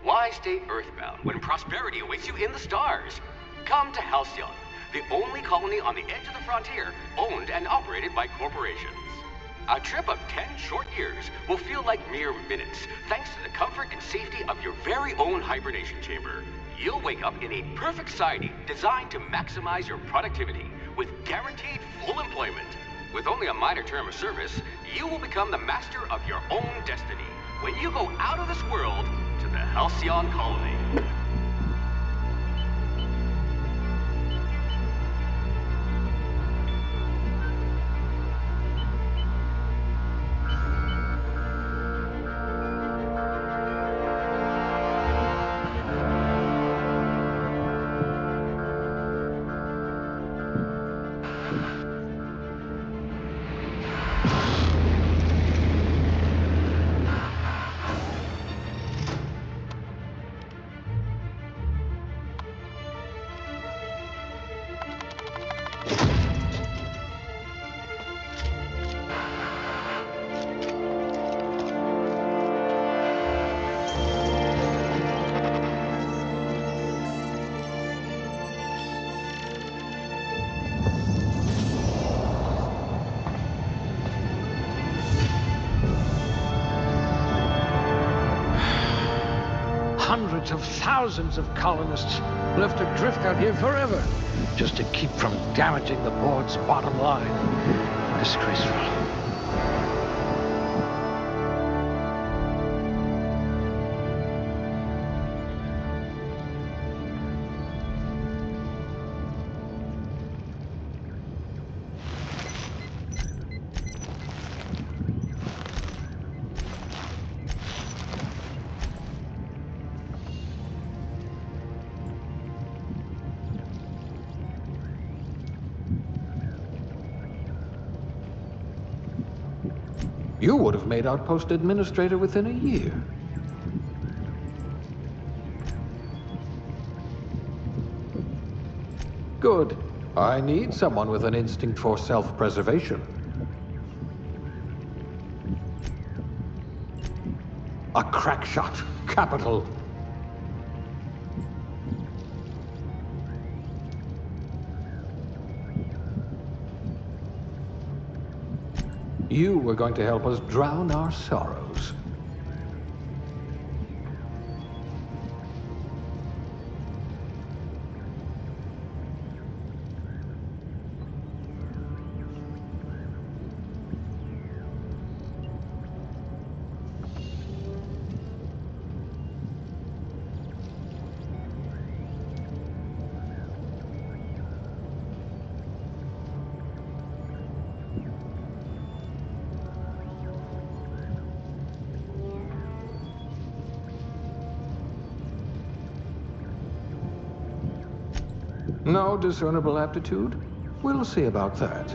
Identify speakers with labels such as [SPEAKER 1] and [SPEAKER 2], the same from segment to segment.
[SPEAKER 1] Why stay earthbound when prosperity awaits you in the stars? Come to Halcyon, the only colony on the edge of the frontier, owned and operated by corporations. A trip of 10 short years will feel like mere minutes, thanks to the comfort and safety of your very own hibernation chamber. You'll wake up in a perfect society designed to maximize your productivity, with guaranteed full employment. With only a minor term of service, you will become the master of your own destiny when you go out of this world to the Halcyon colony.
[SPEAKER 2] Hundreds of thousands of colonists left adrift out here forever, just to keep from damaging the board's bottom line. Disgraceful. You would have made Outpost Administrator within a year. Good. I need someone with an instinct for self-preservation. A crack shot. Capital. You were going to help us drown our sorrows. No discernible aptitude? We'll see about that.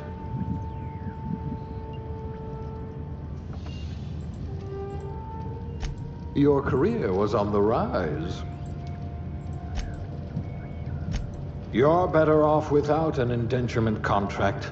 [SPEAKER 2] Your career was on the rise. You're better off without an indenturement contract.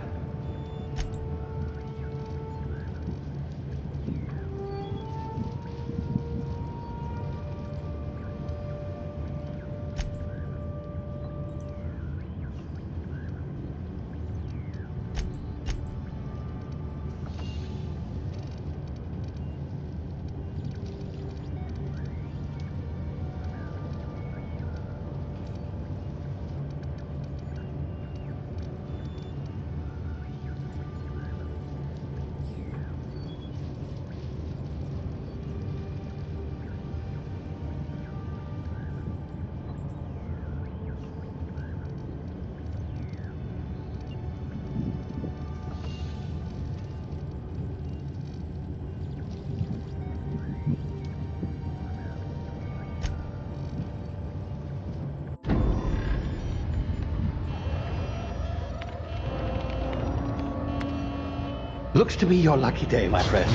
[SPEAKER 2] Looks to be your lucky day, my friend.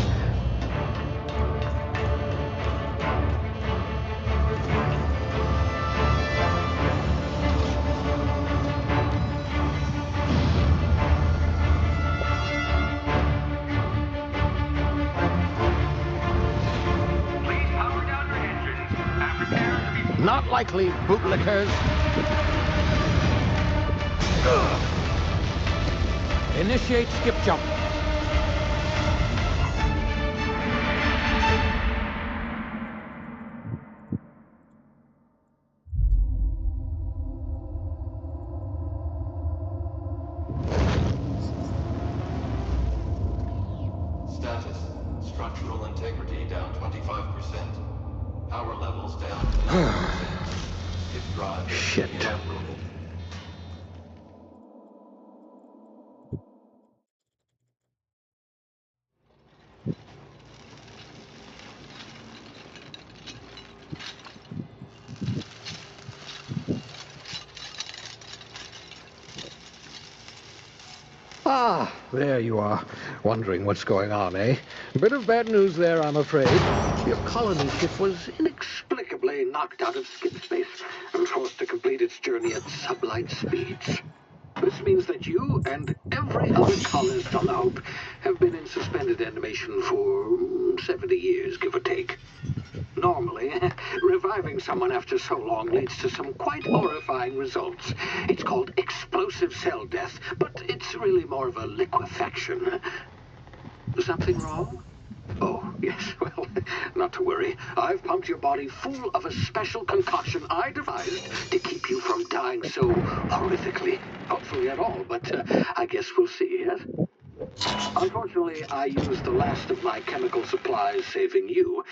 [SPEAKER 2] unlikely bootlickers. Initiate skip jump.
[SPEAKER 3] Status. Structural integrity down 25%. Power levels down 10%. If drive is
[SPEAKER 2] Shit.
[SPEAKER 3] inoperable.
[SPEAKER 2] Ah, there you are. Wondering what's going on, eh? A bit of bad news there, I'm afraid. Your colony ship was inexplicably knocked out of skip space and forced to complete its journey at sublight speeds. This means that you and every other colonist on the Hope have been in suspended animation for 70 years, give or take. Normally, reviving someone after so long leads to some quite horrifying results. It's called explosive cell death, but it's really more of a liquefaction. Something wrong? Oh, yes, well, not to worry. I've pumped your body full of a special concoction I devised to keep you from dying so horrifically. Hopefully at all, but I guess we'll see, yes? Unfortunately, I used the last of my chemical supplies saving you.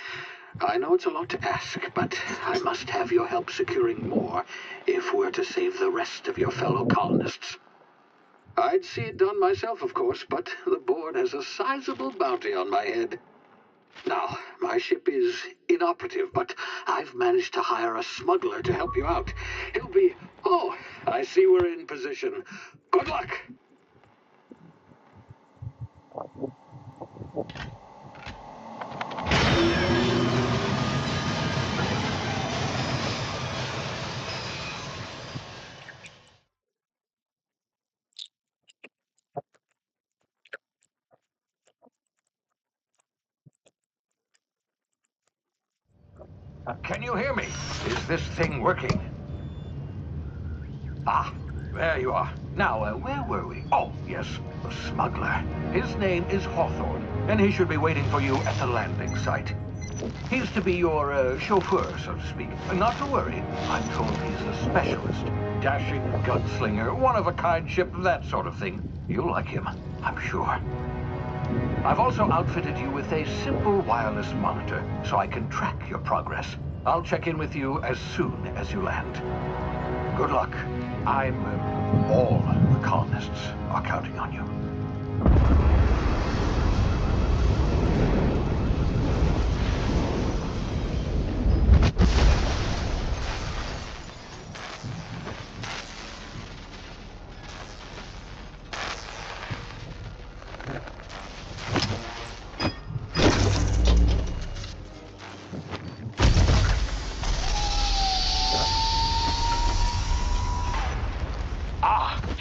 [SPEAKER 2] I know it's a lot to ask, but I must have your help securing more if we're to save the rest of your fellow colonists. I'd see it done myself, of course, but the board has a sizable bounty on my head. Now, my ship is inoperative, but I've managed to hire a smuggler to help you out. He'll be... Oh, I see we're in position. Good luck! Can you hear me? Is this thing working? Ah, there you are. Now, where were we? Oh, yes, the smuggler. His name is Hawthorne, and he should be waiting for you at the landing site. He's to be your chauffeur, so to speak. Not to worry, I'm told he's a specialist. Dashing gunslinger, one-of-a-kind ship, that sort of thing. You'll like him, I'm sure. I've also outfitted you with a simple wireless monitor, so I can track your progress. I'll check in with you as soon as you land. Good luck. All the colonists are counting on you.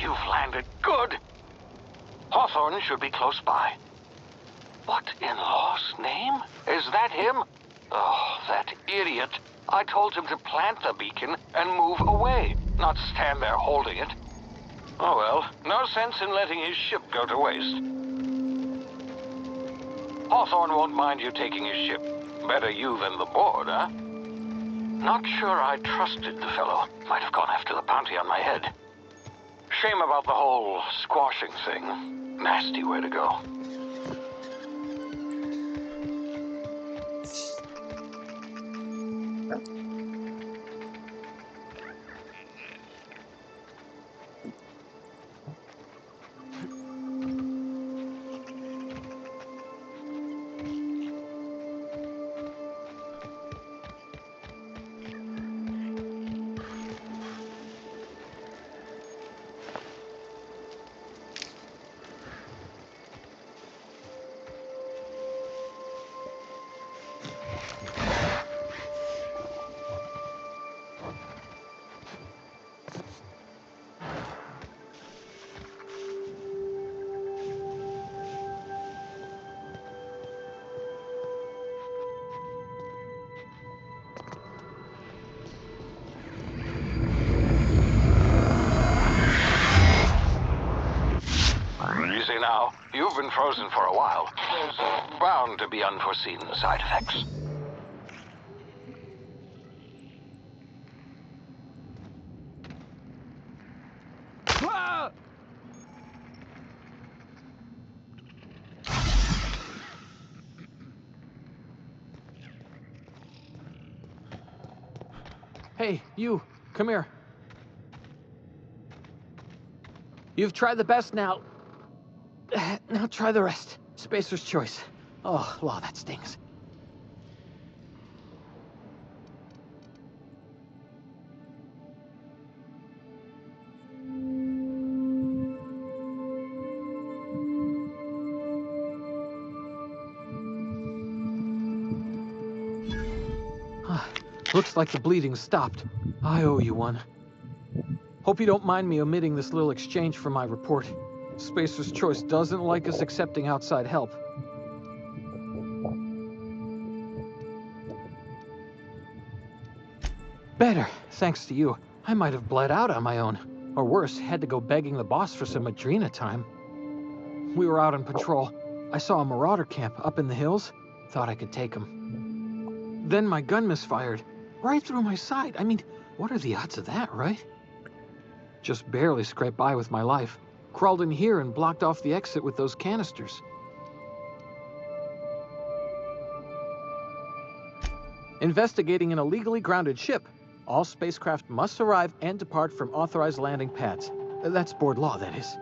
[SPEAKER 2] You've landed. Good. Hawthorne should be close by. What in law's name? Is that him? Oh, that idiot. I told him to plant the beacon and move away, not stand there holding it. Oh well, no sense in letting his ship go to waste. Hawthorne won't mind you taking his ship. Better you than the board, huh? Not sure I trusted the fellow. Might have gone after the bounty on my head. Shame about the whole squashing thing. Nasty way to go. Easy now. You've been frozen for a while. There's bound to be unforeseen side effects. Ah!
[SPEAKER 4] Hey, you, come here. You've tried the best now. Now try the rest. Spacer's choice. Oh, law, that stings. Looks like the bleeding stopped. I owe you one. Hope you don't mind me omitting this little exchange from my report. Spacer's Choice doesn't like us accepting outside help. Better, thanks to you. I might have bled out on my own. Or worse, had to go begging the boss for some Adrena time. We were out on patrol. I saw a marauder camp up in the hills. Thought I could take him. Then my gun misfired. Right through my side. I mean, what are the odds of that, right? Just barely scraped by with my life. Crawled in here and blocked off the exit with those canisters. Investigating an illegally grounded ship. All spacecraft must arrive and depart from authorized landing pads. That's board law, that is.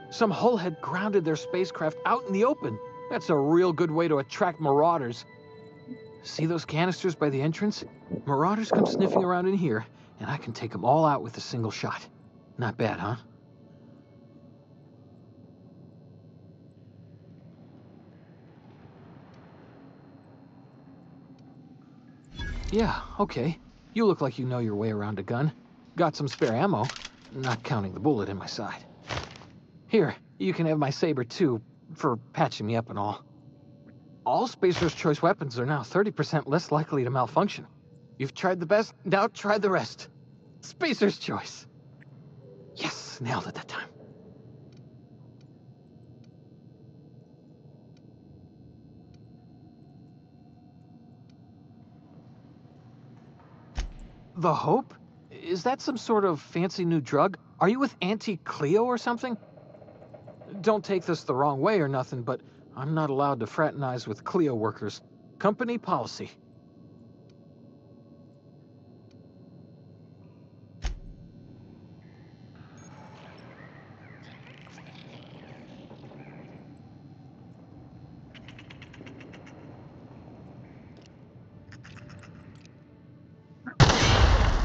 [SPEAKER 4] Some hull had grounded their spacecraft out in the open. That's a real good way to attract marauders. See those canisters by the entrance? Marauders come sniffing around in here, and I can take them all out with a single shot. Not bad, huh? Yeah, okay. You look like you know your way around a gun. Got some spare ammo, not counting the bullet in my side. Here, you can have my saber too, for patching me up and all. All Spacer's Choice weapons are now 30% less likely to malfunction. You've tried the best, now try the rest. Spacer's Choice. Yes, nailed it that time. The Hope? Is that some sort of fancy new drug? Are you with Auntie Cleo or something? Don't take this the wrong way or nothing, but I'm not allowed to fraternize with Cleo workers. Company policy.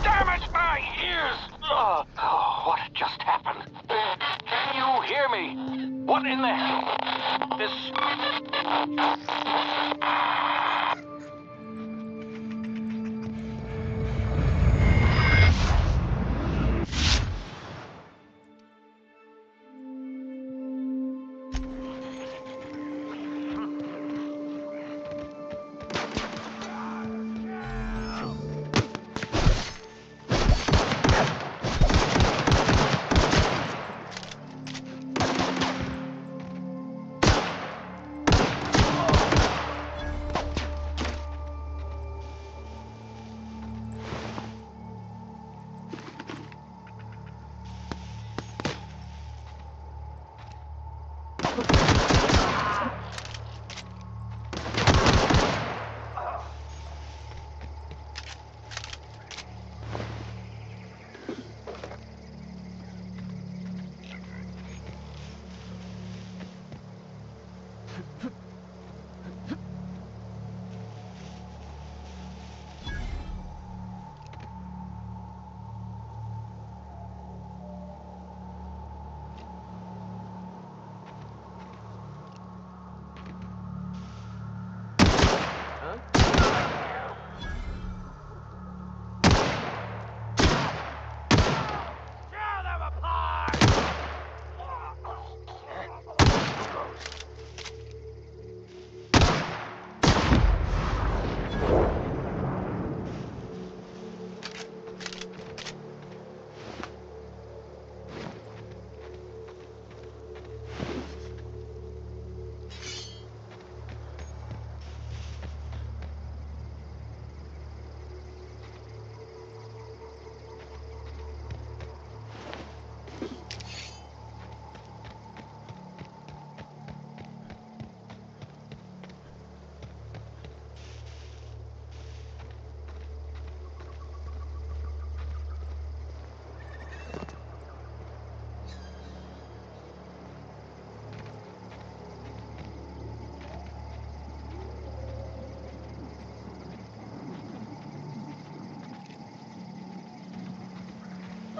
[SPEAKER 2] Damn it, my ears! Oh, what just happened? Can you hear me? What in the hell? This...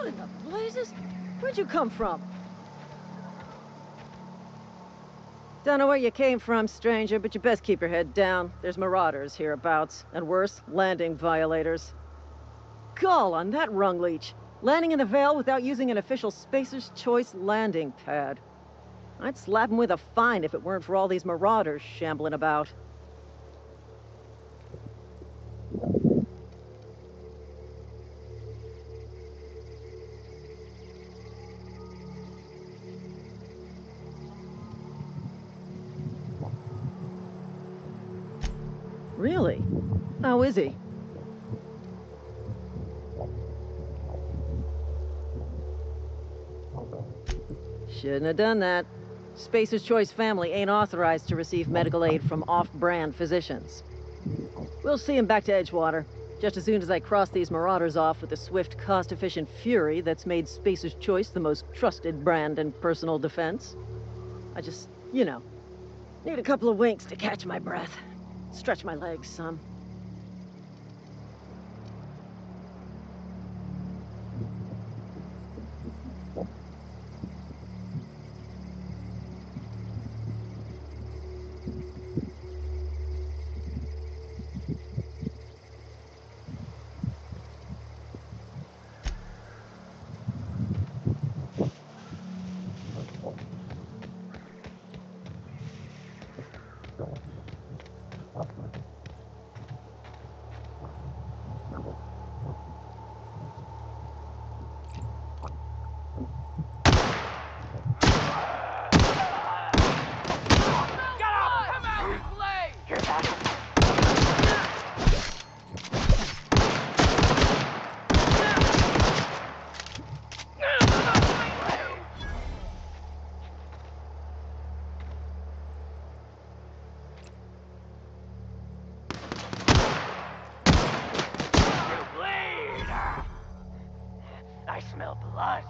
[SPEAKER 5] What in the blazes? Where'd you come from? Don't know where you came from, stranger, but you best keep your head down. There's marauders hereabouts, and worse, landing violators. Gall on that rung leech. Landing in the Vale without using an official Spacer's Choice landing pad. I'd slap him with a fine if it weren't for all these marauders shambling about. Really? How is he? Shouldn't have done that. Spacer's Choice family ain't authorized to receive medical aid from off-brand physicians. We'll see him back to Edgewater, just as soon as I cross these marauders off with the swift, cost-efficient fury that's made Spacer's Choice the most trusted brand in personal defense. I just, need a couple of winks to catch my breath. Stretch my legs some.
[SPEAKER 6] I smell blood.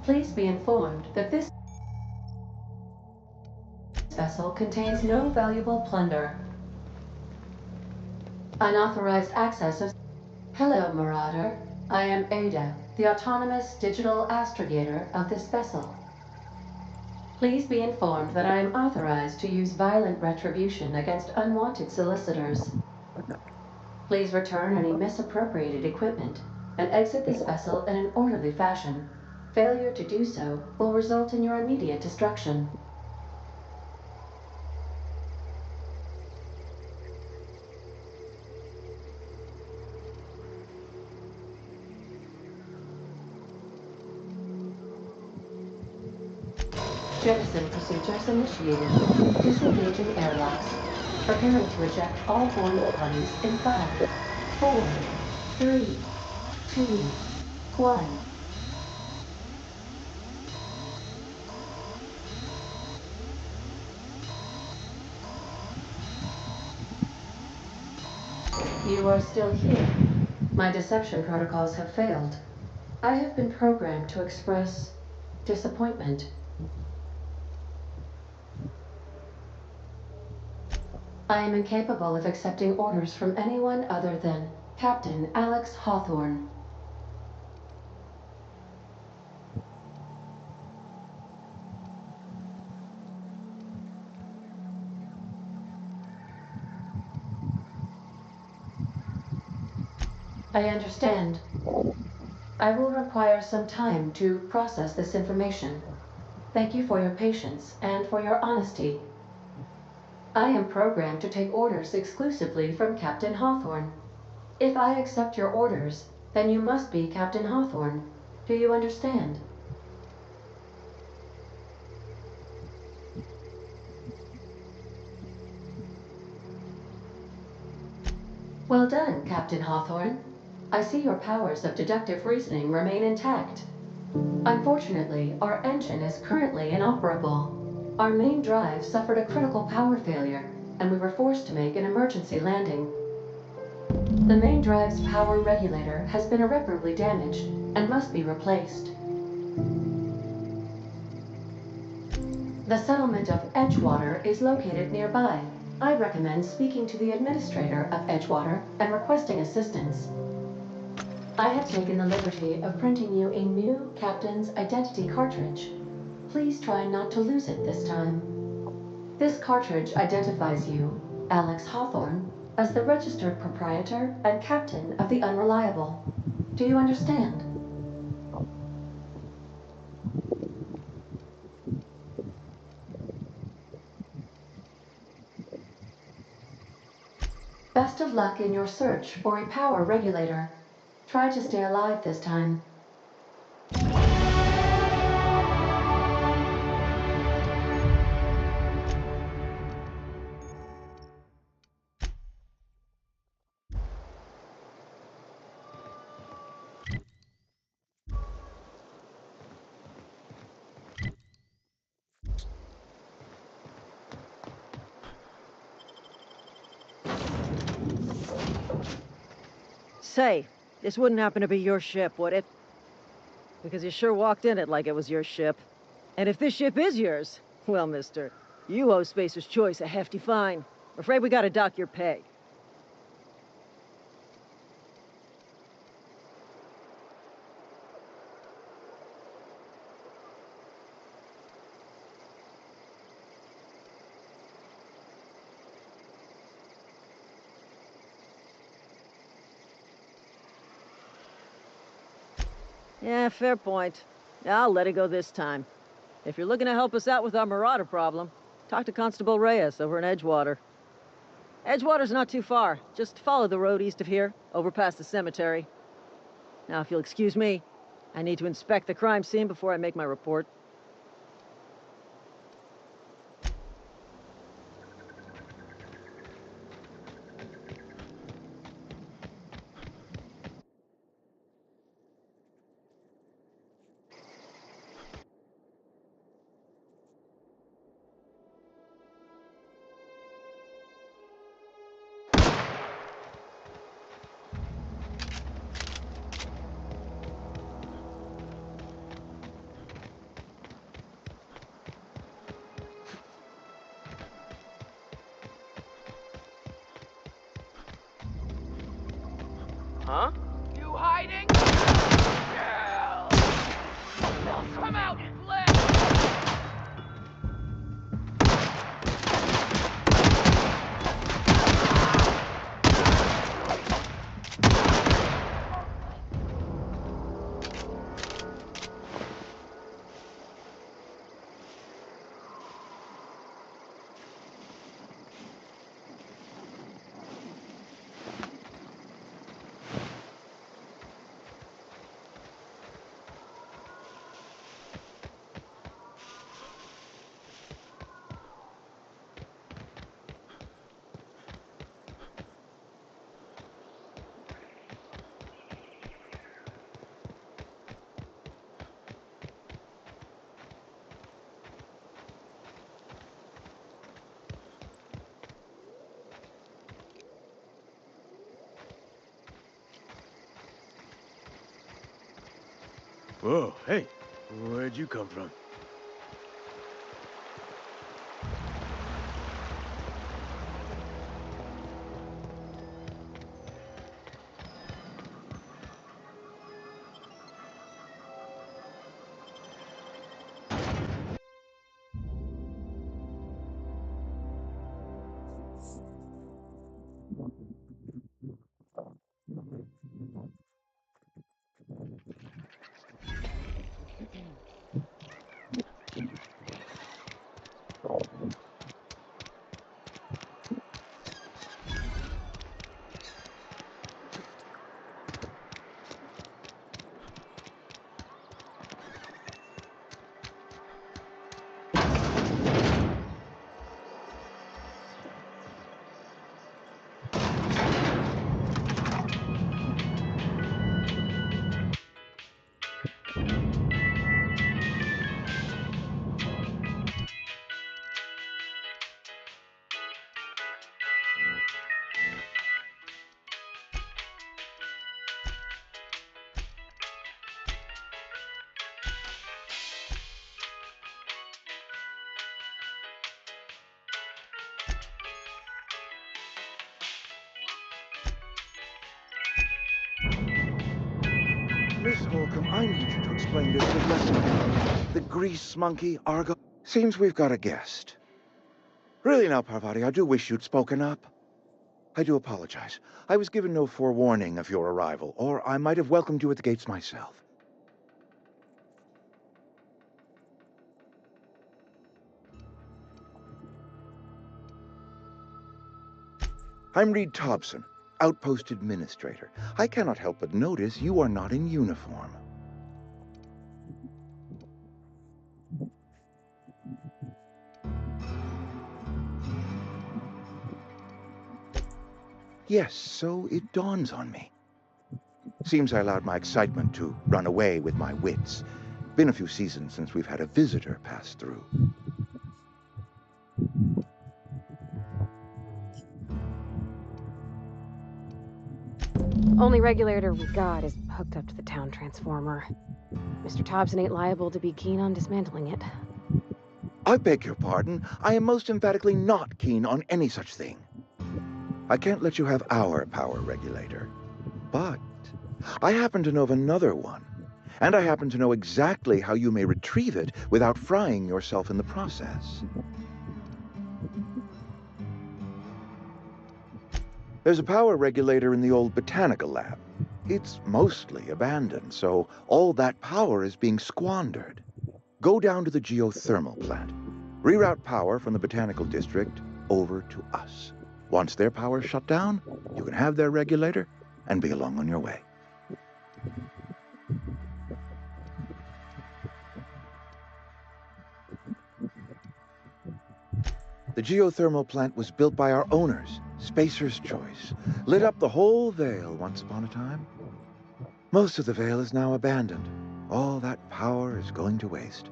[SPEAKER 7] Please be informed that this vessel contains no valuable plunder. Unauthorized access of... Hello, Marauder. I am Ada, the autonomous digital astrogator of this vessel. Please be informed that I am authorized to use violent retribution against unwanted solicitors. Please return any misappropriated equipment and exit this vessel in an orderly fashion. Failure to do so will result in your immediate destruction. Jettison procedures initiated. Disengaging airlocks. Preparing to eject all warning bodies in 5, 4, 3, 2, 1. You are still here. My deception protocols have failed. I have been programmed to express disappointment. I am incapable of accepting orders from anyone other than Captain Alex Hawthorne. I understand. I will require some time to process this information. Thank you for your patience and for your honesty. I am programmed to take orders exclusively from Captain Hawthorne. If I accept your orders, then you must be Captain Hawthorne. Do you understand? Well done, Captain Hawthorne. I see your powers of deductive reasoning remain intact. Unfortunately, our engine is currently inoperable. Our main drive suffered a critical power failure, and we were forced to make an emergency landing. The main drive's power regulator has been irreparably damaged and must be replaced. The settlement of Edgewater is located nearby. I recommend speaking to the administrator of Edgewater and requesting assistance. I have taken the liberty of printing you a new captain's identity cartridge. Please try not to lose it this time. This cartridge identifies you, Alex Hawthorne, as the registered proprietor and captain of the Unreliable. Do you understand? Best of luck in your search for a power regulator. Try to stay alive this time.
[SPEAKER 5] Say, this wouldn't happen to be your ship, would it? Because you sure walked in it like it was your ship. And if this ship is yours, well, mister, you owe Spacer's Choice a hefty fine. I'm afraid we gotta dock your pay. Yeah, fair point. I'll let it go this time. If you're looking to help us out with our Marauder problem, talk to Constable Reyes over in Edgewater. Edgewater's not too far. Just follow the road east of here, over past the cemetery. Now, if you'll excuse me, I need to inspect the crime scene before I make my report.
[SPEAKER 6] Huh? You hiding? Girl! Now come out and live!
[SPEAKER 8] Whoa, hey, where'd you come from?
[SPEAKER 9] Holcomb, I need you to explain this with less the grease monkey, Argo. Seems we've got a guest. Really now, Parvati, I do wish you'd spoken up. I do apologize. I was given no forewarning of your arrival, or I might have welcomed you at the gates myself. I'm Reed Thompson, Outpost Administrator. I cannot help but notice you are not in uniform. Yes, so it dawns on me. Seems I allowed my excitement to run away with my wits. Been a few seasons since we've had a visitor pass through.
[SPEAKER 10] Only regulator we got is hooked up to the town transformer. Mr. Thompson ain't liable to be keen on dismantling it.
[SPEAKER 9] I beg your pardon. I am most emphatically not keen on any such thing. I can't let you have our power regulator. But I happen to know of another one. And I happen to know exactly how you may retrieve it without frying yourself in the process. There's a power regulator in the old botanical lab. It's mostly abandoned, so all that power is being squandered. Go down to the geothermal plant. Reroute power from the botanical district over to us. Once their power's shut down, you can have their regulator and be along on your way. The geothermal plant was built by our owners, Spacer's Choice. Lit up the whole Vale once upon a time. Most of the Vale is now abandoned. All that power is going to waste.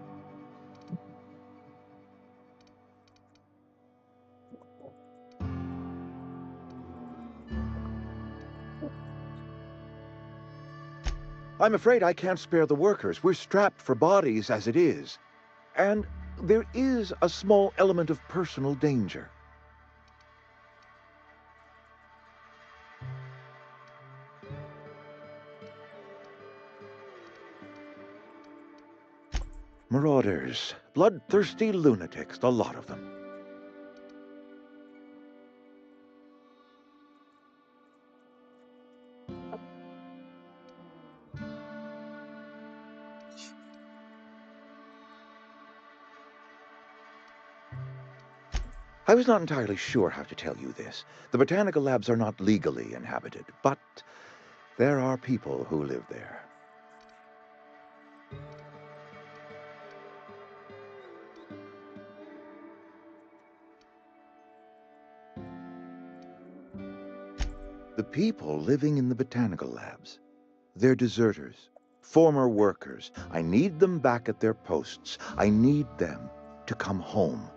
[SPEAKER 9] I'm afraid I can't spare the workers. We're strapped for bodies as it is. And there is a small element of personal danger. Marauders. Bloodthirsty lunatics, a lot of them. I was not entirely sure how to tell you this. The botanical labs are not legally inhabited, but there are people who live there. The people living in the botanical labs, they're deserters, former workers. I need them back at their posts. I need them to come home.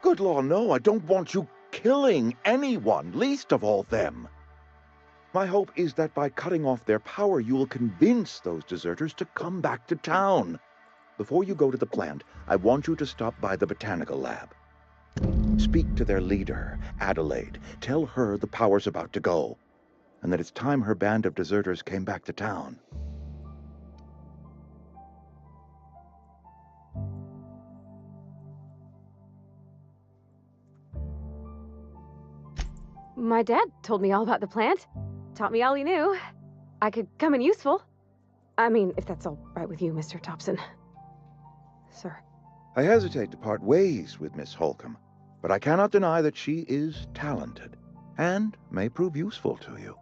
[SPEAKER 9] Good law, no, I don't want you killing anyone, least of all them. My hope is that by cutting off their power, you will convince those deserters to come back to town. Before you go to the plant, I want you to stop by the botanical lab. Speak to their leader, Adelaide. Tell her the power's about to go, and that it's time her band of deserters came back to town.
[SPEAKER 10] My dad told me all about the plant. Taught me all he knew. I could come in useful. I mean, if that's all right with you, Mr. Thompson. Sir.
[SPEAKER 9] I hesitate to part ways with Miss Holcomb, but I cannot deny that she is talented and may prove useful to you.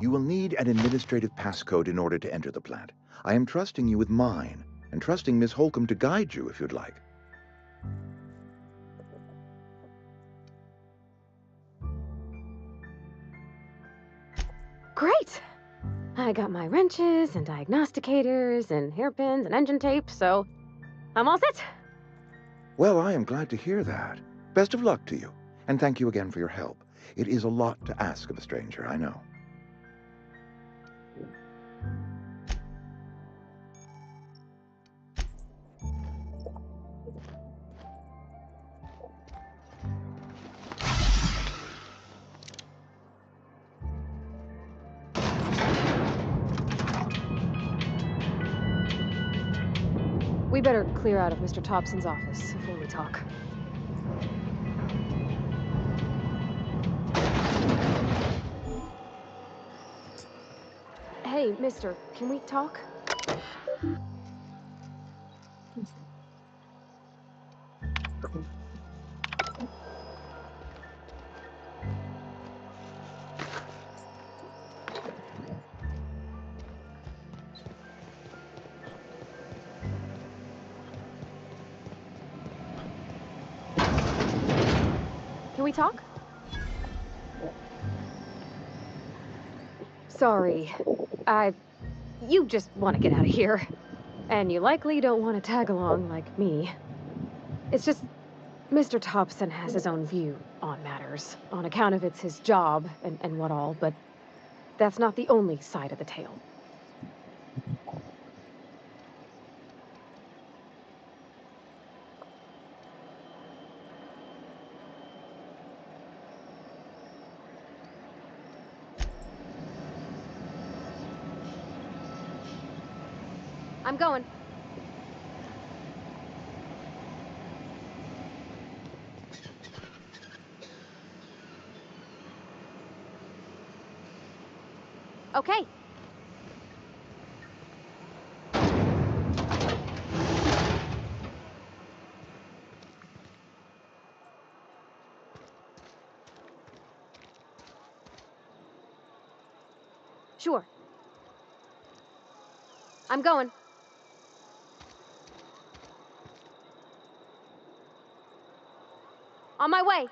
[SPEAKER 9] You will need an administrative passcode in order to enter the plant. I am trusting you with mine, and trusting Miss Holcomb to guide you if you'd like.
[SPEAKER 10] Great! I got my wrenches and diagnosticators and hairpins and engine tape, so I'm all set.
[SPEAKER 9] Well, I am glad to hear that. Best of luck to you, and thank you again for your help. It is a lot to ask of a stranger, I know.
[SPEAKER 10] We better clear out of Mr. Thompson's office before we talk. Hey, mister, can we talk? Can we talk? Sorry. You just want to get out of here. And you likely don't want to tag along like me. It's just, Mr. Thompson has his own view on matters, on account of it's his job and what all, but that's not the only side of the tale. I'm going. Okay. Sure. I'm going. On my way.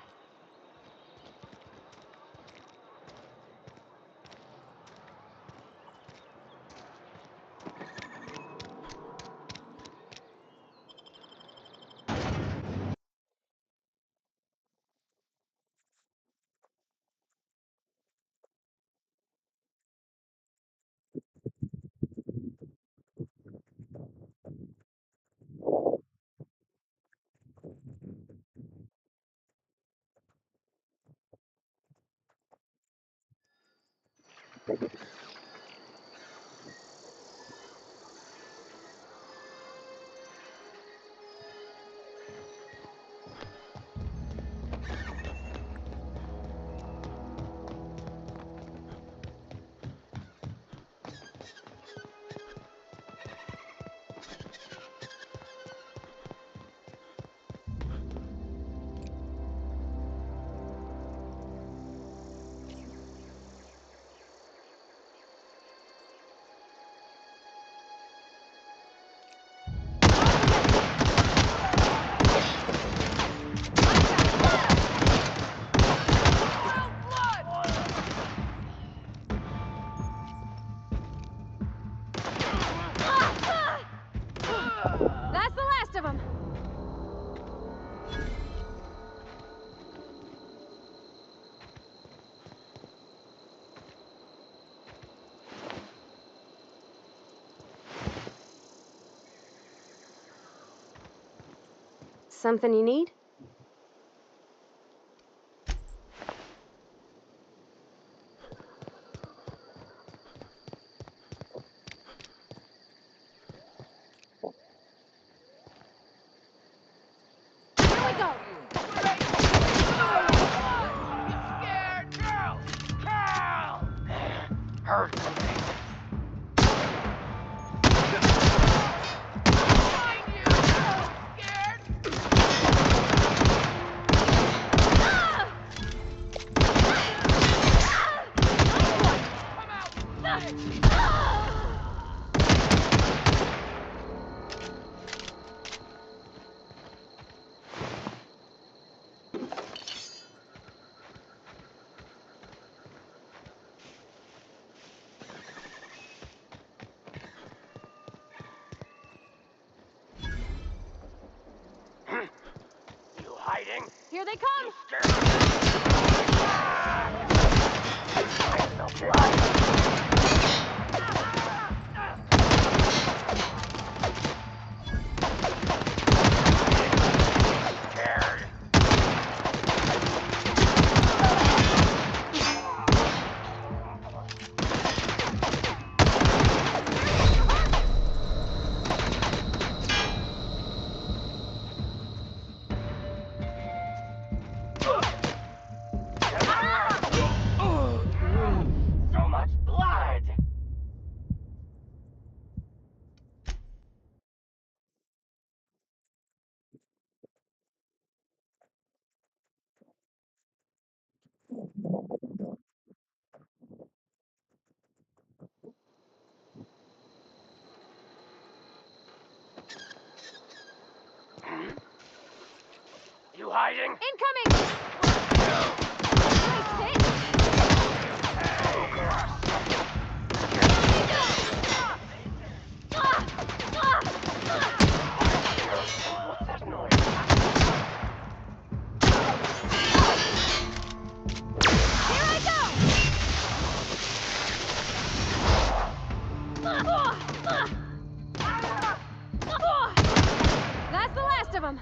[SPEAKER 10] That's the last of them. Something you need? Here we go!
[SPEAKER 6] Scared girl! Girl! Hurt me. Find you! Scared? Come out! You hiding?
[SPEAKER 10] Here they come!
[SPEAKER 6] You scared? I smell blood. Scared. You hiding?
[SPEAKER 10] Incoming! Nice hit!
[SPEAKER 6] What's that noise?
[SPEAKER 10] Here I go! That's the last of them.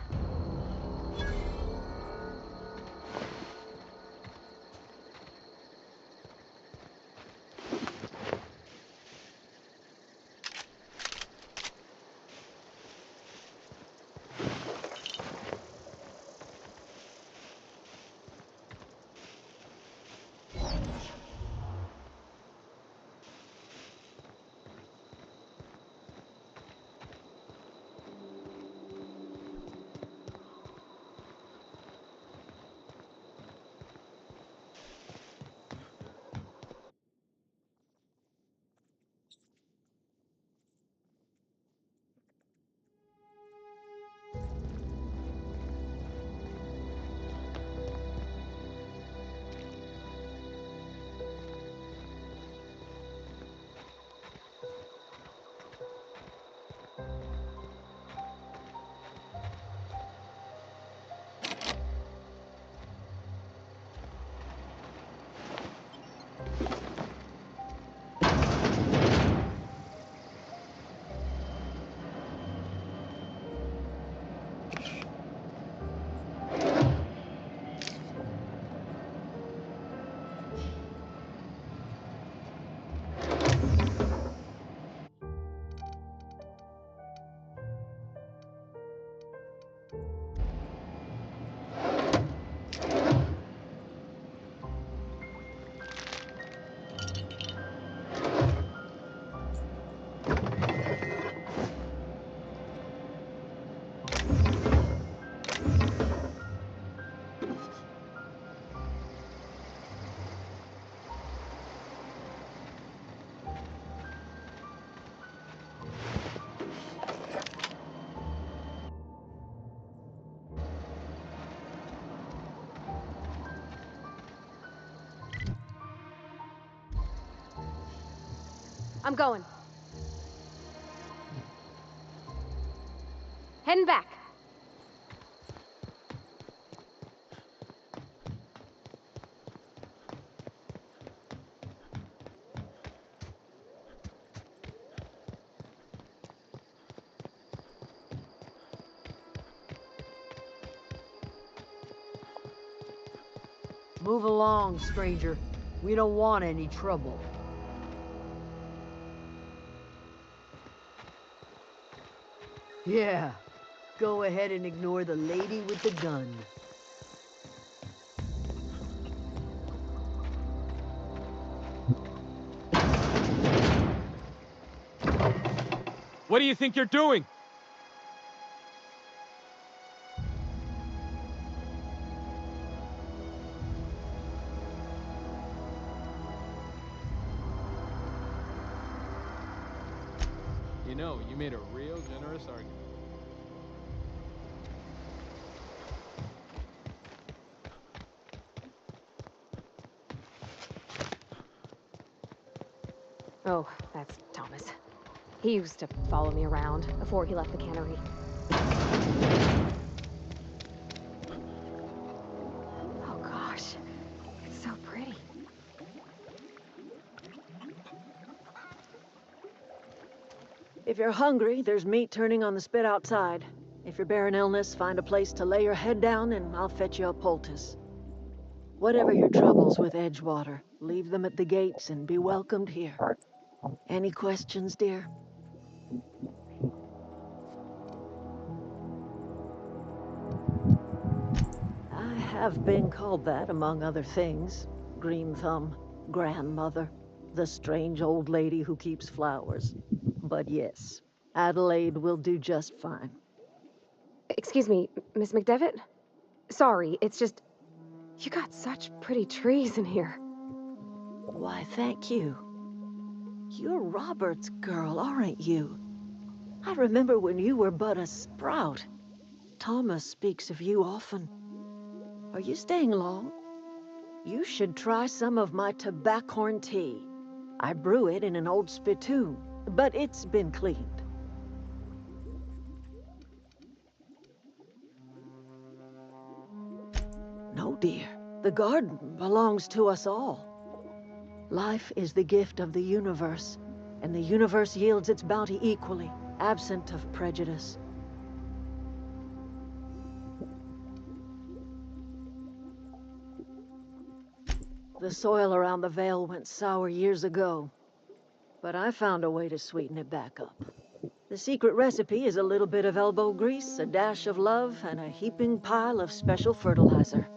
[SPEAKER 10] I'm going. Heading back.
[SPEAKER 5] Move along, stranger. We don't want any trouble. Yeah, go ahead and ignore the lady with the gun.
[SPEAKER 4] What do you think you're doing? You know, you made a real generous argument.
[SPEAKER 10] Oh, that's Thomas. He used to follow me around before he left the cannery. Oh gosh, it's so pretty.
[SPEAKER 5] If you're hungry, there's meat turning on the spit outside. If you're bearing illness, find a place to lay your head down and I'll fetch you a poultice. Whatever your troubles with Edgewater, leave them at the gates and be welcomed here. Any questions, dear? I have been called that, among other things. Green Thumb, grandmother, the strange old lady who keeps flowers. But yes, Adelaide will do just fine.
[SPEAKER 10] Excuse me, Miss McDevitt? Sorry, it's just... You got such pretty trees in here.
[SPEAKER 5] Why, thank you. You're Robert's girl, aren't you? I remember when you were but a sprout. Thomas speaks of you often. Are you staying long? You should try some of my tobaccorn tea. I brew it in an old spittoon, but it's been cleaned. No, dear. The garden belongs to us all. Life is the gift of the universe, and the universe yields its bounty equally, absent of prejudice. The soil around the Vale went sour years ago, but I found a way to sweeten it back up. The secret recipe is a little bit of elbow grease, a dash of love, and a heaping pile of special fertilizer.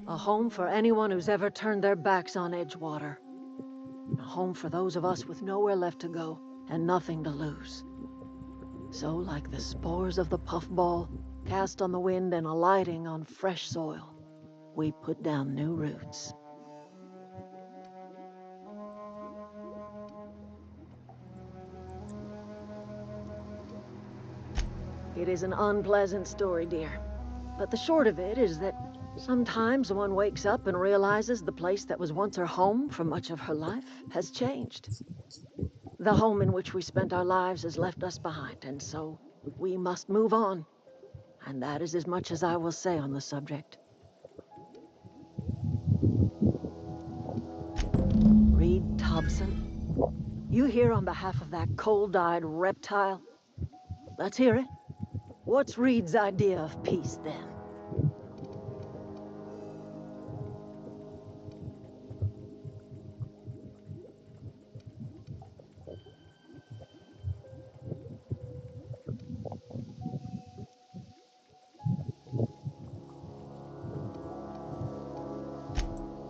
[SPEAKER 5] A home for anyone who's ever turned their backs on Edgewater. A home for those of us with nowhere left to go and nothing to lose. So, like the spores of the puffball, cast on the wind and alighting on fresh soil, we put down new roots. It is an unpleasant story, dear. But the short of it is that sometimes one wakes up and realizes the place that was once her home for much of her life has changed. The home in which we spent our lives has left us behind, and so we must move on. And that is as much as I will say on the subject. Reed Thompson, you here on behalf of that cold-eyed reptile? Let's hear it. What's Reed's idea of peace, then?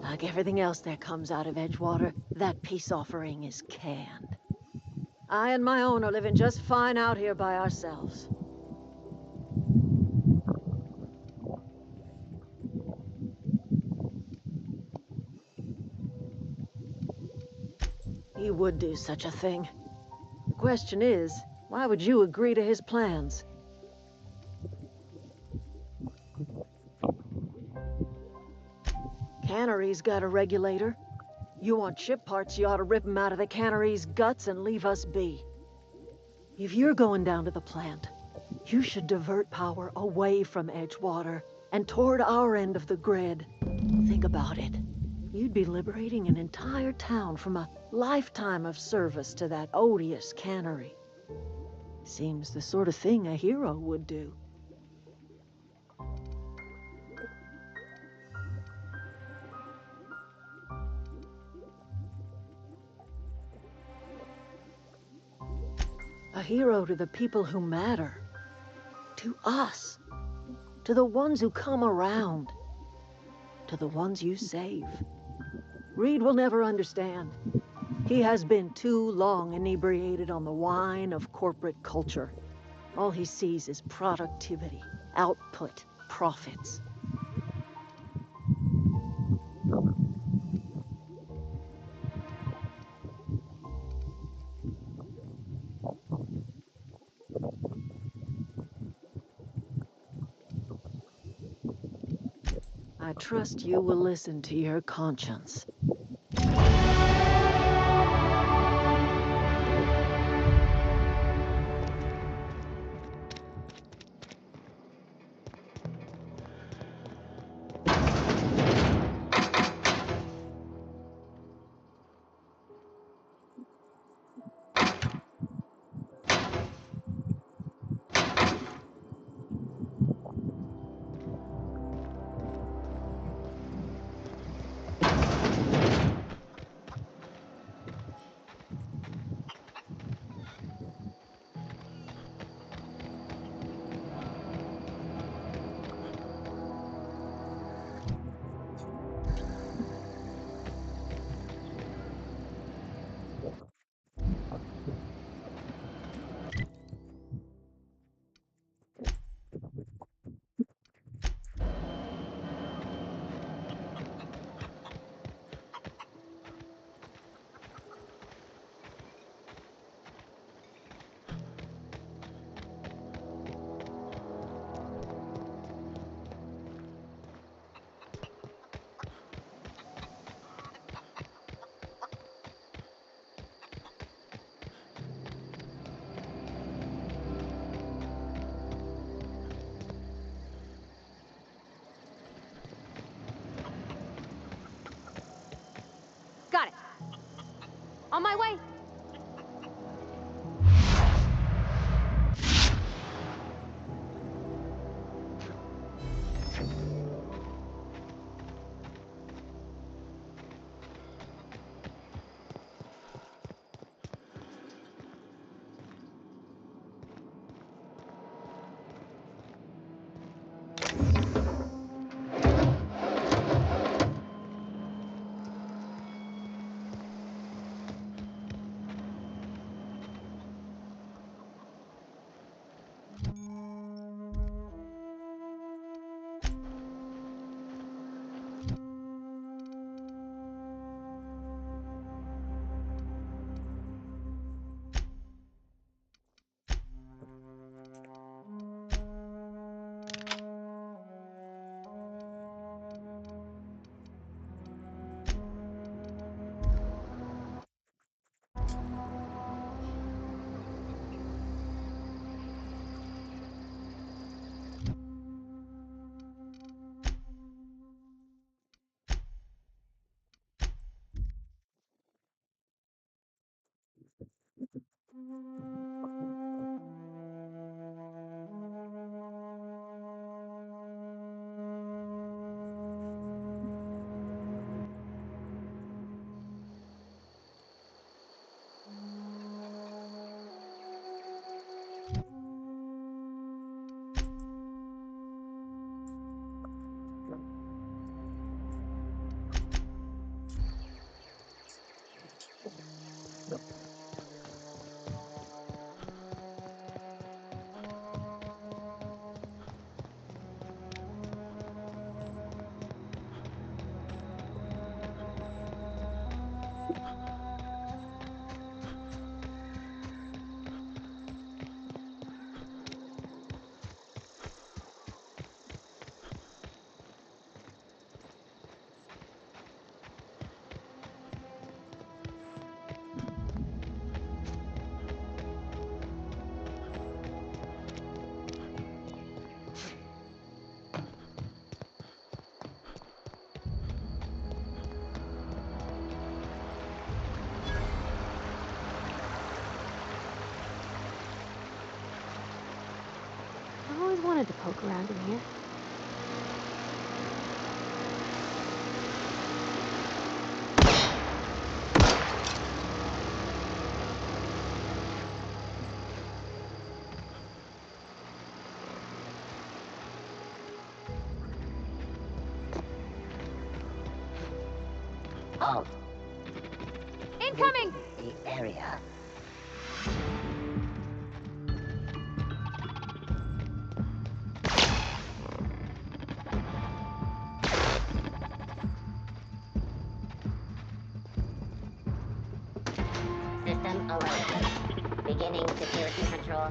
[SPEAKER 5] Like everything else that comes out of Edgewater, that peace offering is canned. I and my own are living just fine out here by ourselves. He would do such a thing. The question is, why would you agree to his plans? Cannery's got a regulator. You want ship parts, you ought to rip them out of the cannery's guts and leave us be. If you're going down to the plant, you should divert power away from Edgewater and toward our end of the grid. Think about it. You'd be liberating an entire town from a lifetime of service to that odious cannery. Seems the sort of thing a hero would do. A hero to the people who matter. To us. To the ones who come around. To the ones you save. Reed will never understand. He has been too long inebriated on the wine of corporate culture. All he sees is productivity, output, profits. I trust you will listen to your conscience.
[SPEAKER 10] On my way. I've always wanted to poke around in here.
[SPEAKER 11] Oh,
[SPEAKER 10] Incoming!
[SPEAKER 11] the area. System alert. Beginning security control.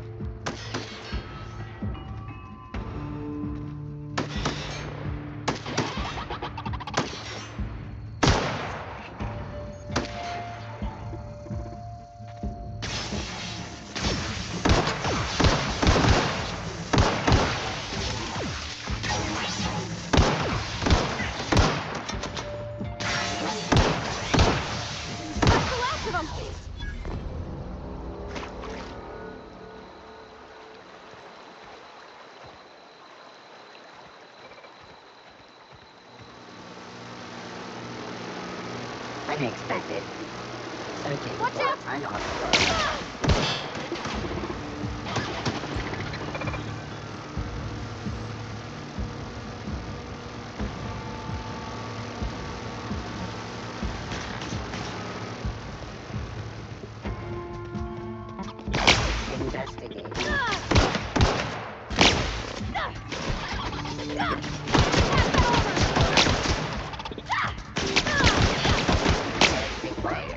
[SPEAKER 10] That's the last of them!
[SPEAKER 11] Unexpected. Searching
[SPEAKER 10] Watch
[SPEAKER 11] for
[SPEAKER 10] out!
[SPEAKER 11] unauthorized. Investigate. Required.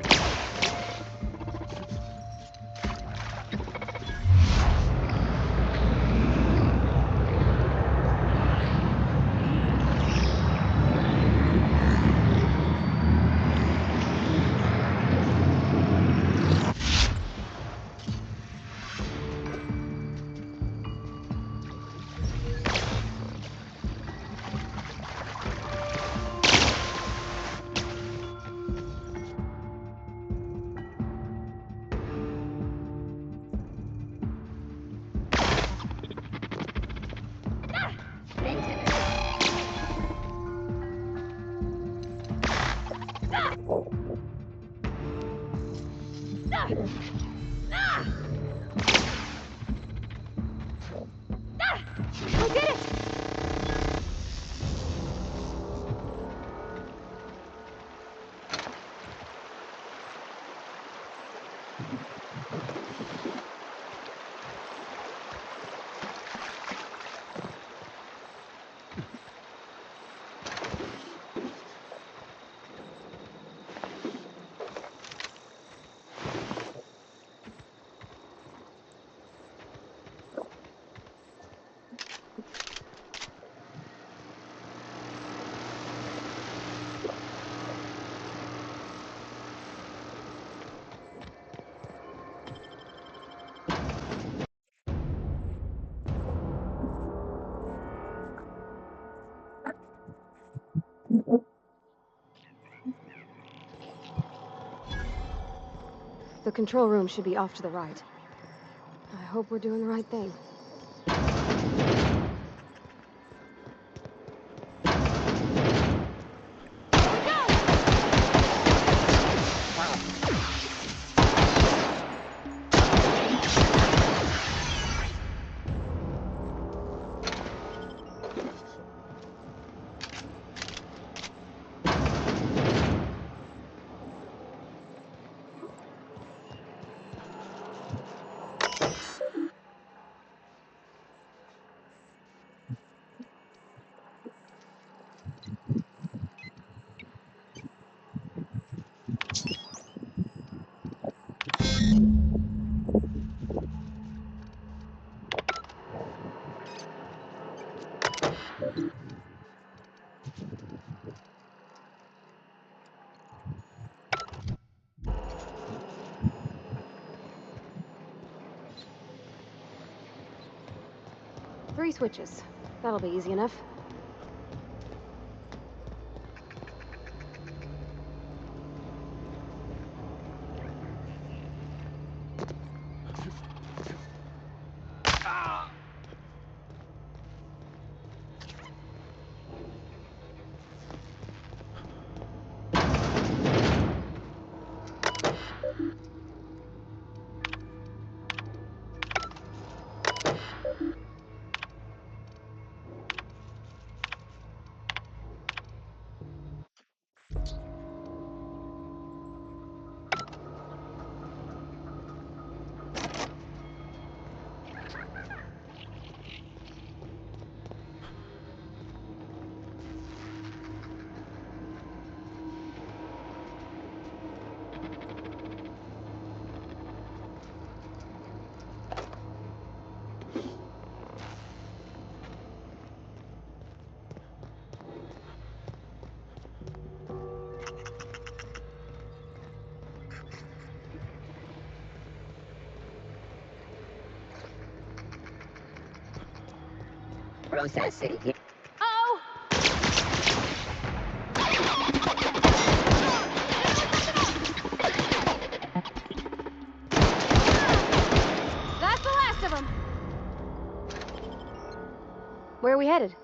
[SPEAKER 10] The control room should be off to the right. I hope we're doing the right thing. Three switches. That'll be easy enough.
[SPEAKER 11] Processing.
[SPEAKER 10] Oh! That's the last of them! Where are we headed?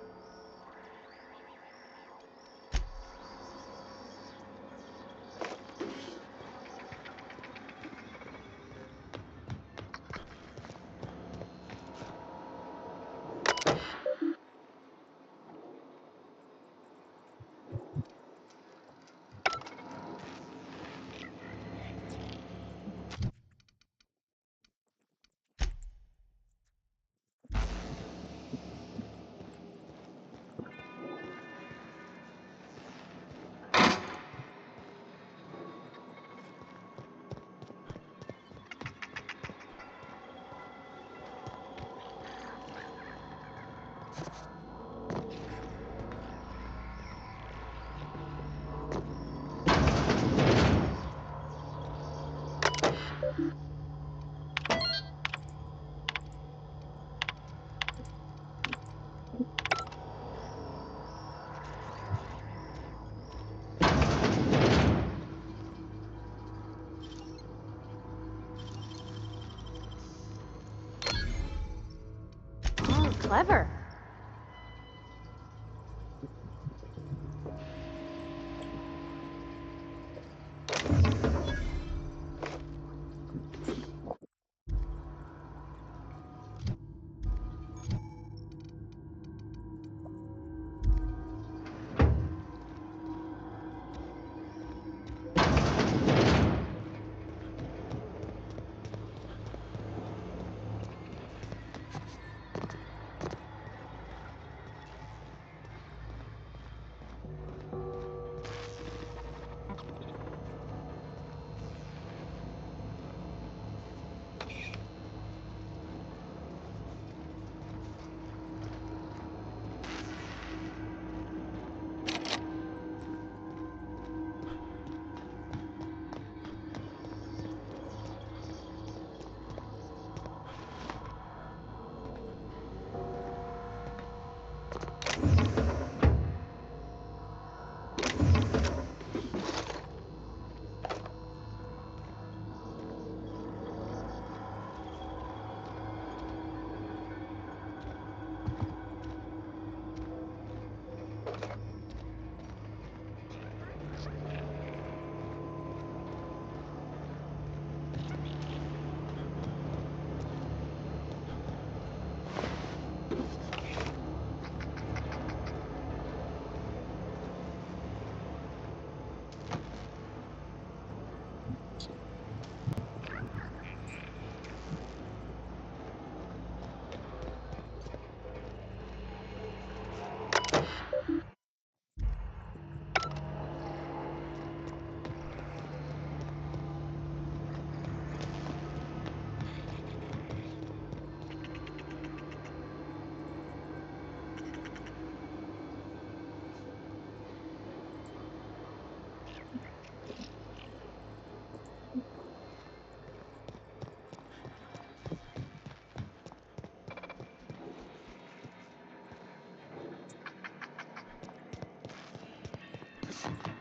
[SPEAKER 10] Oh, clever.
[SPEAKER 7] Mhm.